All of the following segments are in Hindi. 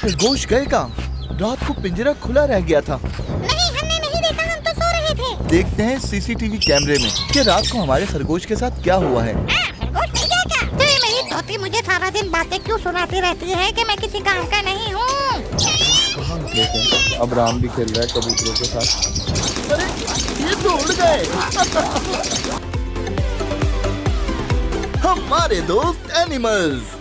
खरगोश गए कहाँ? रात को पिंजरा खुला रह गया था। नहीं, हमने नहीं देखा, हम तो सो रहे थे। देखते हैं सीसीटीवी कैमरे में कि रात को हमारे खरगोश के साथ क्या हुआ है। खरगोश मिल गया क्या? तो मेरी तोती मुझे सारा दिन बातें क्यों सुनाती रहती है कि मैं किसी काम का नहीं हूँ। कहाँ निकले थे? अब राम भी खेल रहा है कबूतरों के साथ। अरे ये तो उड़ गए। हमारे दोस्त एनिमल्स।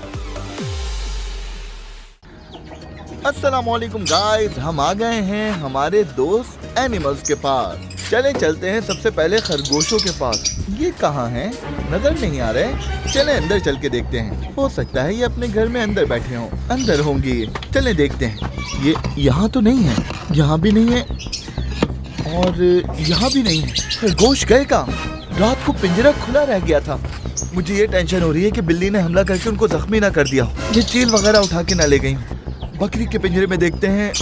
अस्सलामुअलैकुम गाइस, हम आ गए हैं हमारे दोस्त एनिमल्स के पास। चलते हैं सबसे पहले खरगोशों के पास। ये कहाँ हैं? नजर नहीं आ रहे। चलें अंदर चल के देखते हैं। हो सकता है ये अपने घर में अंदर बैठे हों। अंदर होंगे ये। चलें देखते हैं। ये यहाँ तो नहीं है, यहाँ भी नहीं है और यहाँ भी नहीं है। खरगोश गए कहाँ? रात को पिंजरा खुला रह गया था। मुझे ये टेंशन हो रही है कि बिल्ली ने हमला करके उनको जख्मी ना कर दिया हो, ये चील वगैरह उठा के ना ले गई हो। बकरी के पिंजरे में देखते हैं,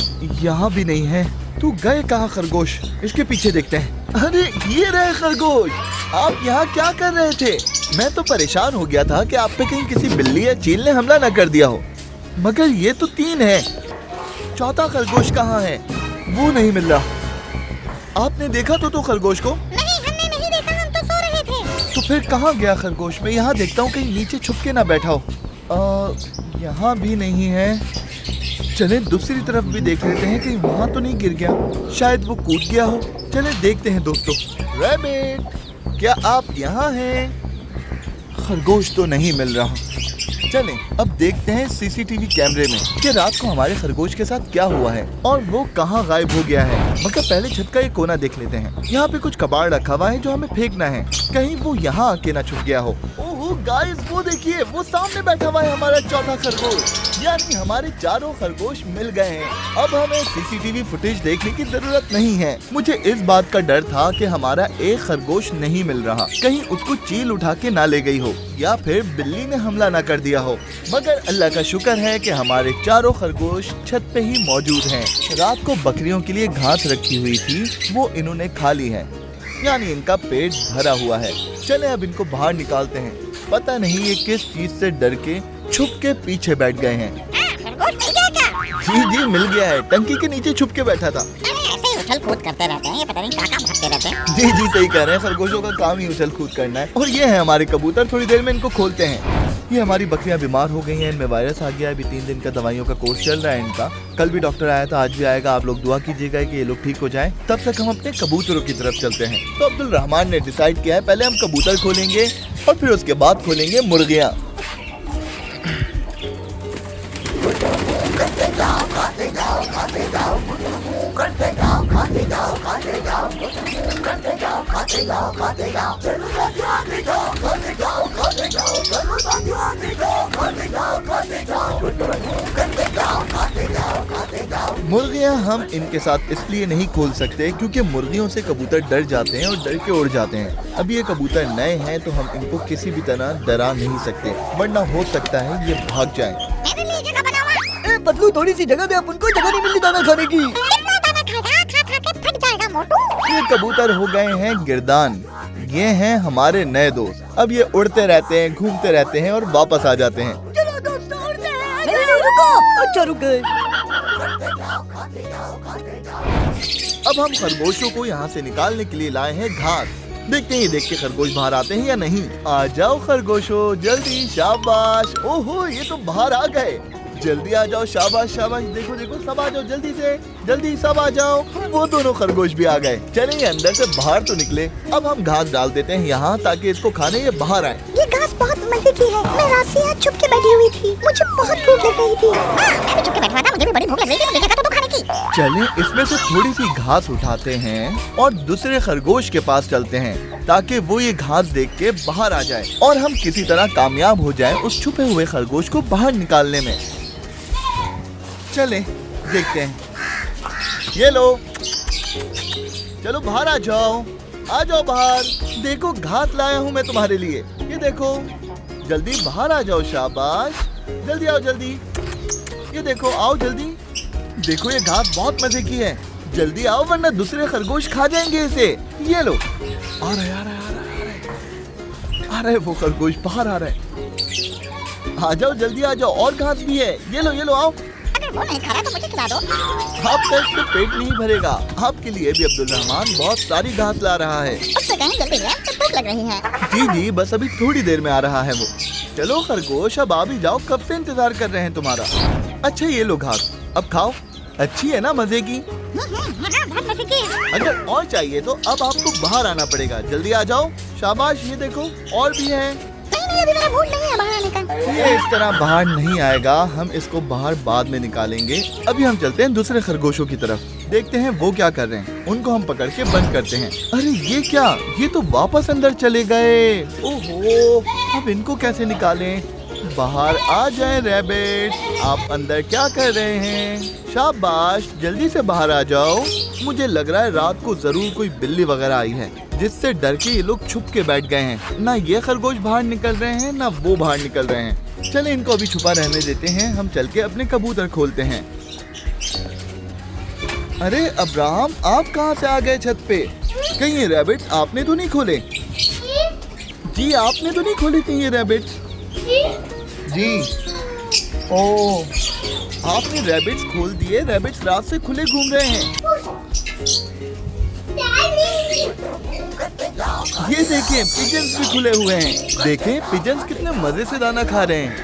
यहाँ भी नहीं है। तू गए कहाँ खरगोश? इसके पीछे देखते हैं। अरे ये रहे खरगोश, आप यहाँ क्या कर रहे थे? मैं तो परेशान हो गया था कि आप पे कहीं किसी बिल्ली या चील ने हमला न कर दिया हो, मगर ये तो 3 है। चौथा खरगोश कहाँ है? वो नहीं मिल रहा। आपने देखा तो खरगोश को? नहीं, हमने नहीं देखा, हम तो सो रहे थे। तो फिर कहाँ गया खरगोश? मैं यहाँ देखता हूँ कहीं नीचे छुप के ना बैठा हो। यहाँ भी नहीं है। चलें दूसरी तरफ भी देख लेते हैं, कहीं वहाँ तो नहीं गिर गया। शायद वो कूद गया हो। चलें देखते हैं दोस्तों। रैबिट, क्या आप यहाँ हैं? खरगोश तो नहीं मिल रहा। चलें अब देखते हैं सीसीटीवी कैमरे में कि रात को हमारे खरगोश के साथ क्या हुआ है और वो कहाँ गायब हो गया है। मगर पहले छत का एक कोना देख लेते हैं। यहाँ पे कुछ कबाड़ रखा हुआ है जो हमें फेंकना है, कहीं वो यहाँ आके ना छुप गया हो। ओहो गाइस, वो देखिए, वो सामने बैठा हुआ है हमारा चौथा खरगोश। यानी हमारे चारों खरगोश मिल गए हैं। अब हमें सीसीटीवी फुटेज देखने की जरूरत नहीं है। मुझे इस बात का डर था कि हमारा एक खरगोश नहीं मिल रहा, कहीं उसको चील उठा के ना ले गई हो या फिर बिल्ली ने हमला ना कर दिया हो। मगर अल्लाह का शुक्र है कि हमारे चारों खरगोश छत पे ही मौजूद हैं। रात को बकरियों के लिए घास रखी हुई थी, वो इन्होंने खा ली है, यानी इनका पेट भरा हुआ है। चले अब इनको बाहर निकालते हैं। पता नहीं ये किस चीज से डर के छुप के पीछे बैठ गए हैं। खरगोश मिल गया क्या? जी मिल गया है, टंकी के नीचे छुप के बैठा था। ऐसे ही उछल कूद करते रहते हैं, ये पता नहीं कहाँ भागते रहते हैं। जी सही कह रहे हैं, खरगोशों का काम ही उछल कूद करना है। और ये है हमारे कबूतर, थोड़ी देर में इनको खोलते हैं। ये हमारी बकरियां बीमार हो गई हैं, इनमें वायरस आ गया है। अभी 3 दिन का दवाइयों का कोर्स चल रहा है इनका। कल भी डॉक्टर आया था, आज भी आएगा। आप लोग दुआ कीजिएगा कि ये लोग ठीक हो जाएं। तब तक हम अपने कबूतरों की तरफ चलते हैं। तो अब्दुल रहमान ने डिसाइड किया है, पहले हम कबूतर खोलेंगे और फिर उसके बाद खोलेंगे मुर्गियाँ। मुर्गियाँ हम इनके साथ इसलिए नहीं खोल सकते क्योंकि मुर्गियों से कबूतर डर जाते हैं और डर के उड़ जाते हैं। अब ये कबूतर नए हैं तो हम इनको किसी भी तरह डरा नहीं सकते, वरना हो सकता है ये भाग जाएं। मेरे लिए जगह बनावा। ए पतलू, थोड़ी सी जगह दे, अपन जगह नहीं मिली दाना खाने की। कितना दाना खाएगा? खा के फट जाएगा मोटू। ये कबूतर हो गए हैं गिरदान। ये हैं हमारे नए दोस्त। अब ये उड़ते रहते हैं, घूमते रहते हैं और वापस आ जाते हैं। चलो दोस्तों, उड़ते हैं। नहीं, रुको। अच्छा रुक गए। अब हम खरगोशों को यहाँ से निकालने के लिए लाए हैं घास। देखते हैं ये देख के खरगोश बाहर आते हैं या नहीं। आ जाओ खरगोशों, जल्दी, शाबाश। ओहो ये तो बाहर आ गए, जल्दी आ जाओ, शाबाश शाबाश। देखो सब आ जाओ, जल्दी से जल्दी सब आ जाओ। वो दोनों खरगोश भी आ गए। चलें अंदर से बाहर तो निकले। अब हम घास डाल देते हैं यहाँ ताकि इसको खाने ये बाहर आए। ये घास बहुत मजे की है। मैं रात से यहाँ छुप के बैठी हुई थी, मुझे बहुत भूख लग रही थी। मैं भी छुप के बैठा था, मुझे भी बड़ी भूख लग रही थी। मुझे देखा तो खाने की। चलें इसमें से थोड़ी सी घास उठाते हैं और दूसरे खरगोश के पास चलते हैं ताकि वो ये घास देख के बाहर आ जाए और हम किसी तरह कामयाब हो जाएं उस छुपे हुए खरगोश को बाहर निकालने में। चलें देखते हैं। ये लो, चलो बाहर आ जाओ बाहर। देखो घास लाया हूँ मैं तुम्हारे लिए, ये देखो। जल्दी बाहर आ जाओ, शाबाश। जल्दी आओ, जल्दी। ये देखो, आओ जल्दी। देखो ये घास बहुत मजे की है, जल्दी आओ वरना दूसरे खरगोश खा जाएंगे इसे। ये लो, आ रहे वो खरगोश बाहर आ रहे। आ जाओ, जल्दी आ जाओ, और घास भी है। ये लो आओ। अगर अगर वो नहीं खा रहा तो मुझे खिला दो। आपका इससे पेट नहीं भरेगा। आपके लिए भी अब्दुल रहमान बहुत सारी घास ला रहा है। उससे कहीं जल्दी है तो भूख लग रही है। जी जी, बस अभी थोड़ी देर में आ रहा है वो। चलो खरगोश, अब आ भी जाओ, कब से इंतजार कर रहे हैं तुम्हारा। अच्छा ये लो घास, अब खाओ। अच्छी है ना, मजे की। बहुत मजे की है। अगर और चाहिए तो अब आपको बाहर आना पड़ेगा। जल्दी आ जाओ। शाबाश, ये देखो और भी है। नहीं, अभी मेरा मूड नहीं है बाहर आने का। ये इस तरह बाहर नहीं आएगा, हम इसको बाहर बाद में निकालेंगे। अभी हम चलते हैं दूसरे खरगोशों की तरफ, देखते हैं वो क्या कर रहे हैं। उनको हम पकड़ के बंद करते हैं। अरे ये क्या, ये तो वापस अंदर चले गए। ओहो, अब इनको कैसे निकालें। बाहर आ जाएं रैबिट, आप अंदर क्या कर रहे हैं। शाबाश, जल्दी से बाहर आ जाओ। मुझे लग रहा है रात को जरूर कोई बिल्ली वगैरह आई है, जिससे डर के ये लोग छुप के बैठ गए हैं। ना ये खरगोश बाहर निकल रहे हैं, ना वो बाहर निकल रहे हैं। चले इनको अभी छुपा रहने देते हैं। हम चल के अपने कबूतर खोलते हैं। अरे अब्राहम, आप कहाँ से आ गए छत पे। कहीं ये रैबिट आपने तो नहीं खोले। जी आपने तो नहीं खोले कहीं ये रैबिट। जी ओ, आपने रैबिट्स खोल दिए। रैबिट्स रात से खुले घूम रहे हैं। ये देखें, पिजन्स भी खुले हुए हैं। देखें पिजन्स कितने मजे से दाना खा रहे हैं।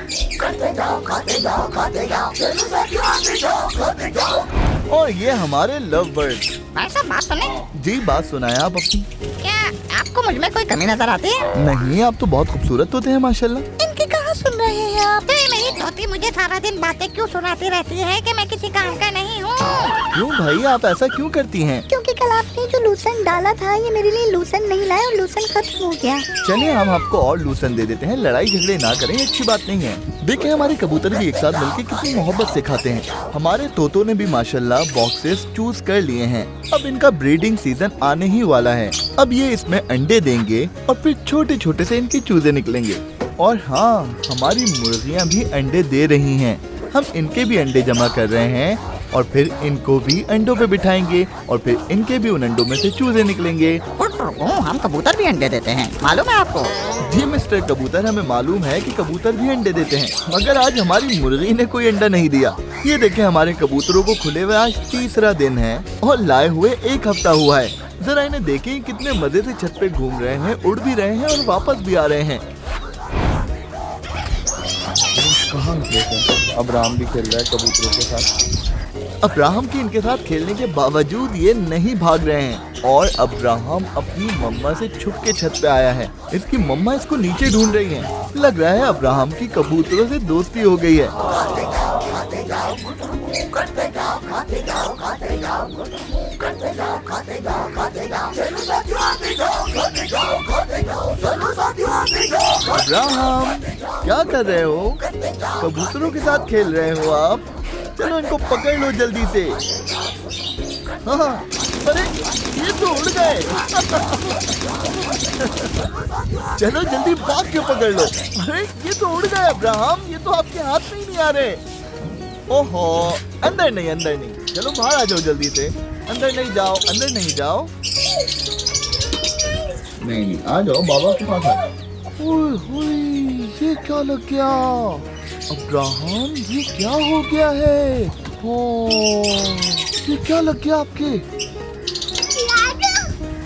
और ये हमारे लव बर्ड। भाई साहब बात सुने। जी बात सुनाए आप अपनी। क्या आपको मुझ में कोई कमी नजर आती है। नहीं, आप तो बहुत खूबसूरत होते हैं माशाल्लाह। इनकी कहाँ सुन रहे हैं आप। तो मेरी तोती मुझे सारा दिन बातें क्यों सुनाती रहती है कि मैं किसी काम का नहीं हूँ। क्यों भाई, आप ऐसा क्यों करती हैं। क्योंकि कल आपने जो लूसन डाला था ये मेरे लिए लूसन नहीं लाया और लूसन खत्म हो गया। चलिए हम आपको और लूसन दे देते हैं। लड़ाई झगड़े ना करें, अच्छी बात नहीं है। देखें हमारे कबूतर भी एक साथ मिलकर कितनी मोहब्बत से खाते हैं। हमारे तोतों ने भी माशाल्लाह बॉक्सेस चूज कर लिए हैं। अब इनका ब्रीडिंग सीजन आने ही वाला है। अब ये इसमें अंडे देंगे और फिर छोटे छोटे से इनके चूजे निकलेंगे। और हाँ, हमारी मुर्गियाँ भी अंडे दे रही हैं। हम इनके भी अंडे जमा कर रहे हैं और फिर इनको भी अंडों पे बिठाएंगे और फिर इनके भी उन अंडों में से चूजे निकलेंगे। हम कबूतर भी अंडे देते हैं, मालूम है आपको। जी मिस्टर कबूतर, हमें मालूम है कि कबूतर भी अंडे देते हैं, मगर आज हमारी मुर्गी ने कोई अंडा नहीं दिया। ये देखें, हमारे कबूतरों को खुले हुए आज तीसरा दिन है और लाए हुए 1 हफ्ता हुआ है। जरा इन्हें देखें, कितने मजे से छत पे घूम रहे हैं, उड़ भी रहे हैं और वापस भी आ रहे हैं। कहाँ अब्राहम भी खेल रहा है कबूतरों के साथ। अब्राहम के इनके साथ खेलने के बावजूद ये नहीं भाग रहे हैं और अब्राहम अपनी मम्मा से छुप के छत पे आया है। इसकी मम्मा इसको नीचे ढूंढ रही हैं। लग रहा है अब्राहम की कबूतरों से दोस्ती हो गई है। अब्राहम, क्या कर रहे हो। कबूतरों के साथ खेल रहे हो आप। चलो इनको पकड़ लो जल्दी से। हाँ, अरे ये तो उड़ गए। चलो जल्दी भाग के पकड़ लो। अरे ये तो उड़ गए अब्राहम, ये तो आपके हाथ में ही नहीं आ रहे। ओहो, अंदर नहीं। चलो बाहर आ जाओ जल्दी से। अंदर नहीं जाओ, अंदर नहीं जाओ। नहीं, आ जाओ, बाबा के पास आ जाओ। ओए, ये क्या लग गया अब्राहम, ये क्या हो गया है। ओ, ये क्या लग गया आपके।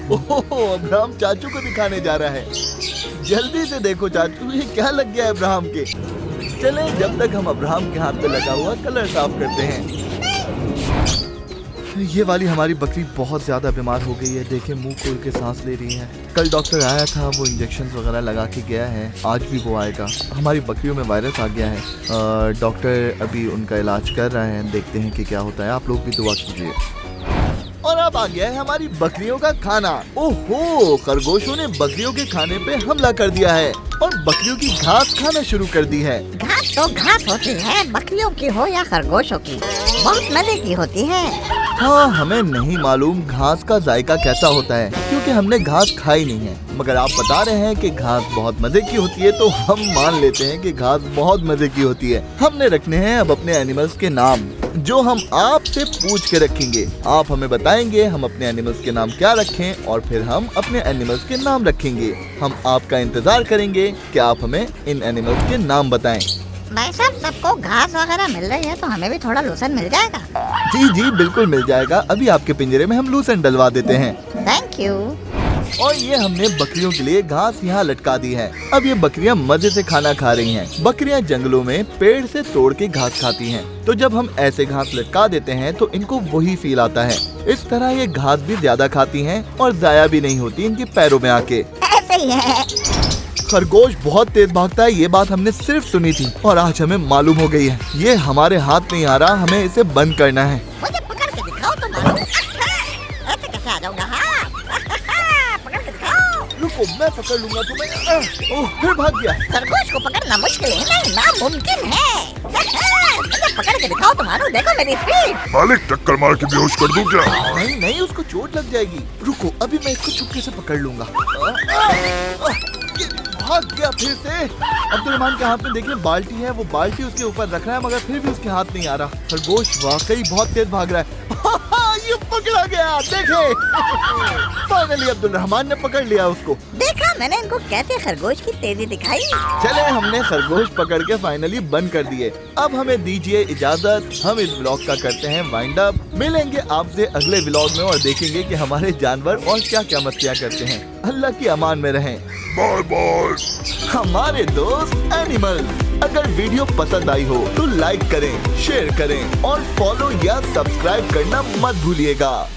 ओह, अब्राहम चाचू को दिखाने जा रहा है। जल्दी से देखो चाचू, ये क्या लग गया है अब्राहम के। चले जब तक हम अब्राहम के हाथ पे लगा हुआ कलर साफ करते हैं। ये वाली हमारी बकरी बहुत ज़्यादा बीमार हो गई है। देखें, मुंह खोल के सांस ले रही है। कल डॉक्टर आया था, वो इंजेक्शन वगैरह लगा के गया है। आज भी वो आएगा। हमारी बकरियों में वायरस आ गया है। डॉक्टर अभी उनका इलाज कर रहे हैं, देखते हैं कि क्या होता है। आप लोग भी दुआ कीजिए। और अब आ गया है हमारी बकरियों का खाना। ओहो, खरगोशों ने बकरियों के खाने पे हमला कर दिया है और बकरियों की घास खाना शुरू कर दी है। घास तो घास होती है, बकरियों की हो या खरगोशों की, बहुत मजे की होती है। हाँ, हमें नहीं मालूम घास का जायका कैसा होता है, क्योंकि हमने घास खाई नहीं है। मगर आप बता रहे हैं कि घास बहुत मजे की होती है, तो हम मान लेते हैं कि घास बहुत मजे की होती है। हमने रखने हैं अब अपने एनिमल्स के नाम, जो हम आपसे पूछ के रखेंगे। आप हमें बताएंगे हम अपने एनिमल्स के नाम क्या रखें और फिर हम अपने एनिमल्स के नाम रखेंगे। हम आपका इंतजार करेंगे कि आप हमें इन एनिमल्स के नाम बताएं। भाई साहब, सबको घास वगैरह मिल रही है तो हमें भी थोड़ा लोशन मिल जाएगा। जी जी बिल्कुल मिल जाएगा। अभी आपके पिंजरे में हम लूसेंट डलवा देते हैं। Thank you. और ये हमने बकरियों के लिए घास यहाँ लटका दी है। अब ये बकरियाँ मजे से खाना खा रही हैं। बकरियाँ जंगलों में पेड़ से तोड़ के घास खाती हैं। तो जब हम ऐसे घास लटका देते हैं तो इनको वही फील आता है। इस तरह ये घास भी ज्यादा खाती हैं और जाया भी नहीं होती इनके पैरों में आके। ऐसे ही है। खरगोश बहुत तेज भागता है, ये बात हमने सिर्फ सुनी थी और आज हमें मालूम हो गई है। ये हमारे हाथ नहीं आ रहा, हमें इसे बंद करना है। मुझे पकड़ के दिखाओ तो मालूम। ऐसे कैसे आ जाऊंगा? हाँ पकड़ के दिखाओ। रुको, मैं पकड़ लूंगा तुम्हें। ओह, फिर भाग गया। खरगोश को पकड़ना मुश्किल है, नहीं नामुमकिन है। मुझे पकड़ के दिखाओ तो मालूम। देखो मेरी स्पीड। मालिक टक्कर मार के बेहोश कर दूं क्या? नहीं नहीं, उसको चोट लग जाएगी। रुको, अभी मैं इसको चुपके से पकड़ लूंगा। भाग गया फिर से। अब्दुल रहमान के हाथ में देखिए बाल्टी है, वो बाल्टी उसके ऊपर रख रहा है मगर फिर भी उसके हाथ नहीं आ रहा। खरगोश वाकई बहुत तेज भाग रहा है। ये पकड़ा गया, देखे। फाइनली अब्दुल रहमान ने पकड़ लिया उसको। देखा मैंने इनको कैसे खरगोश की तेजी दिखाई। चले, हमने खरगोश पकड़ के फाइनली बंद कर दिए। अब हमें दीजिए इजाजत, हम इस ब्लॉग का करते हैं वाइंड अप। मिलेंगे आपसे अगले ब्लॉग में और देखेंगे कि हमारे जानवर और क्या क्या मस्तियाँ करते हैं। अल्लाह की अमान में रहें। Bye bye. हमारे दोस्त एनिमल। अगर वीडियो पसंद आई हो तो लाइक करें, शेयर करें और फॉलो या सब्सक्राइब करना मत भूलिएगा।